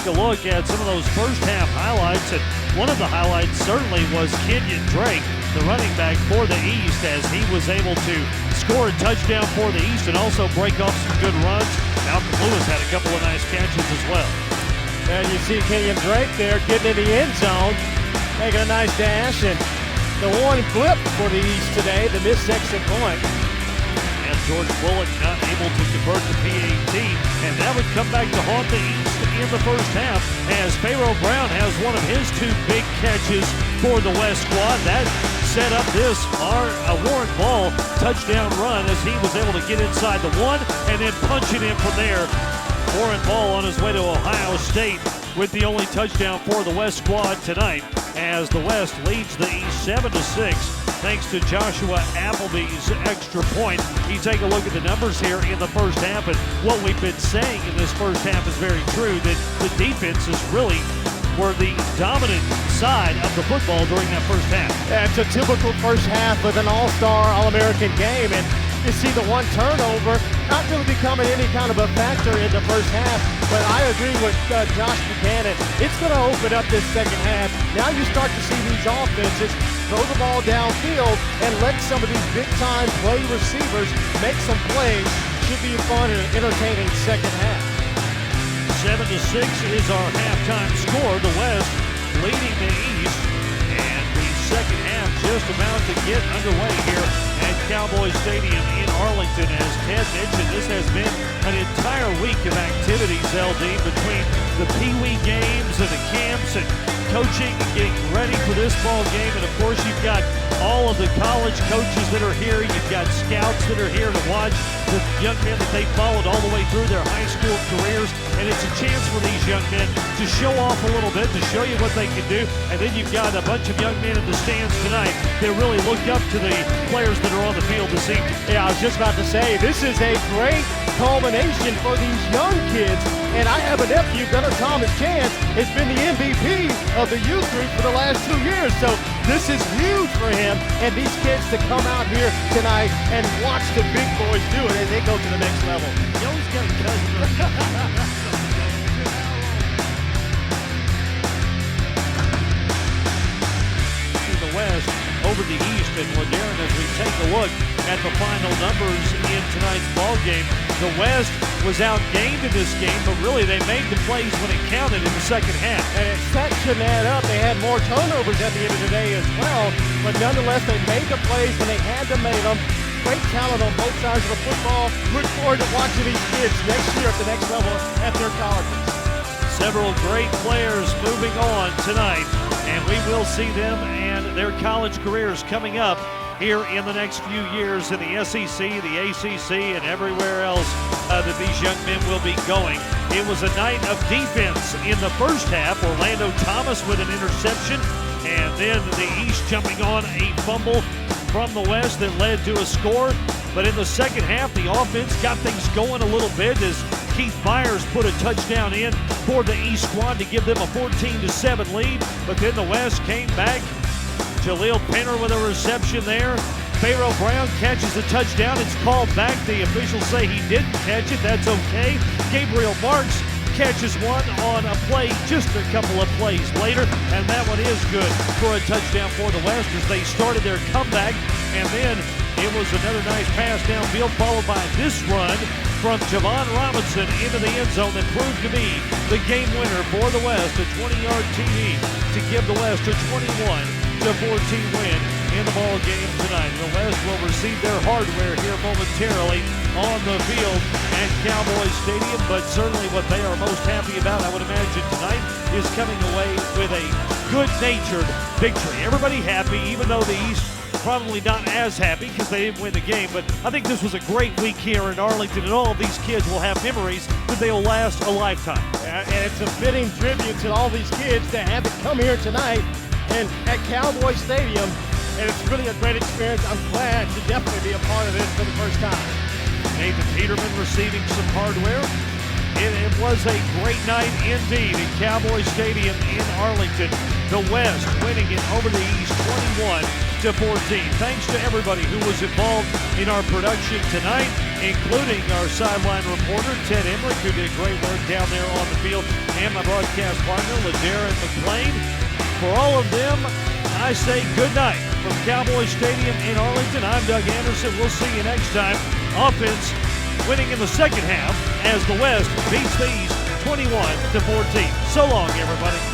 take a look at some of those first half highlights. And one of the highlights certainly was Kenyon Drake, the running back for the East, as he was able to score a touchdown for the East and also break off some good runs. Malcolm Lewis had a couple of nice catches as well. And you see Kenyon Drake there getting in the end zone, making a nice dash, and the one flip for the East today, the missed extra point. And George Bullock not able to convert the PAT, and that would come back to haunt the East in the first half, as Pharaoh Brown has one of his two big catches for the West squad. That set up this Warren Ball touchdown run, as he was able to get inside the one and then punch it in from there. Warren Ball on his way to Ohio State with the only touchdown for the West squad tonight, as the West leads the East 7-6 thanks to Joshua Appleby's extra point. You take a look at the numbers here in the first half, and what we've been saying in this first half is very true, that the defenses really were the dominant side of the football during that first half. It's a typical first half with an all-star, all-American game, and you see the one turnover not really becoming any kind of a factor in the first half. But I agree with Josh Buchanan. It's going to open up this second half. Now you start to see these offenses throw the ball downfield and let some of these big-time play receivers make some plays. Should be a fun and entertaining second half. 7-6 is our halftime score. The West leading the East, and the second half just about to get underway here at Cowboy Stadium in Arlington. As Ted mentioned, this has been an entire week of activities, LD, between the Pee Wee games and the camps and coaching and getting ready for this ball game. And of course, you've got all of the college coaches that are here. You've got scouts that are here to watch the young men that they followed all the way through their high school careers. And it's a chance for these young men to show off a little bit, to show you what they can do. And then you've got a bunch of young men in the stands tonight that really look up to the players that are on the field this evening. Yeah, I was just about to say, this is a great culmination for these young kids. And I have a nephew, Gunnar Thomas Chance, has been the MVP of the youth group for the last 2 years. So this is huge for him and these kids to come out here tonight and watch the big boys do it as they go to the next level. You always got a cousin. The West over the East, and Ladarian, as we take a look at the final numbers in tonight's ball game, the West was outgained in this game, but really they made the plays when it counted in the second half. And it sectioned that up. They had more turnovers at the end of the day as well, but nonetheless they made the plays when they had to make them. Great talent on both sides of the football. Look forward to watching these kids next year at the next level at their colleges. Several great players moving on tonight, and we will see them and their college careers coming up here in the next few years in the SEC, the ACC, and everywhere else that these young men will be going. It was a night of defense in the first half. Orlando Thomas with an interception, and then the East jumping on a fumble from the West that led to a score. But in the second half, the offense got things going a little bit as Keith Byers put a touchdown in for the East squad to give them a 14-7 lead. But then the West came back. Jaleel Penner with a reception there. Pharaoh Brown catches a touchdown. It's called back. The officials say he didn't catch it. That's okay. Gabriel Marks catches one on a play just a couple of plays later, and that one is good for a touchdown for the West as they started their comeback. And then it was another nice pass downfield, followed by this run from Javon Robinson into the end zone that proved to be the game winner for the West, a 20-yard TD to give the West a 21-14 win in the ball game tonight. The West will receive their hardware here momentarily on the field at Cowboy Stadium, but certainly what they are most happy about, I would imagine, tonight is coming away with a good-natured victory. Everybody happy, even though the East probably not as happy because they didn't win the game. But I think this was a great week here in Arlington, and all of these kids will have memories that they will last a lifetime. And it's a fitting tribute to all these kids to have it come here tonight and at Cowboy Stadium. And it's really a great experience. I'm glad to definitely be a part of this for the first time. Nathan Peterman receiving some hardware. It was a great night indeed at Cowboy Stadium in Arlington. The West winning it over the East 21-14. Thanks to everybody who was involved in our production tonight, including our sideline reporter, Ted Emmerich, who did great work down there on the field, and my broadcast partner, LaDarren McClain. For all of them, I say good night from Cowboy Stadium in Arlington. I'm Doug Anderson. We'll see you next time. Offense winning in the second half as the West beats the East 21-14. So long, everybody.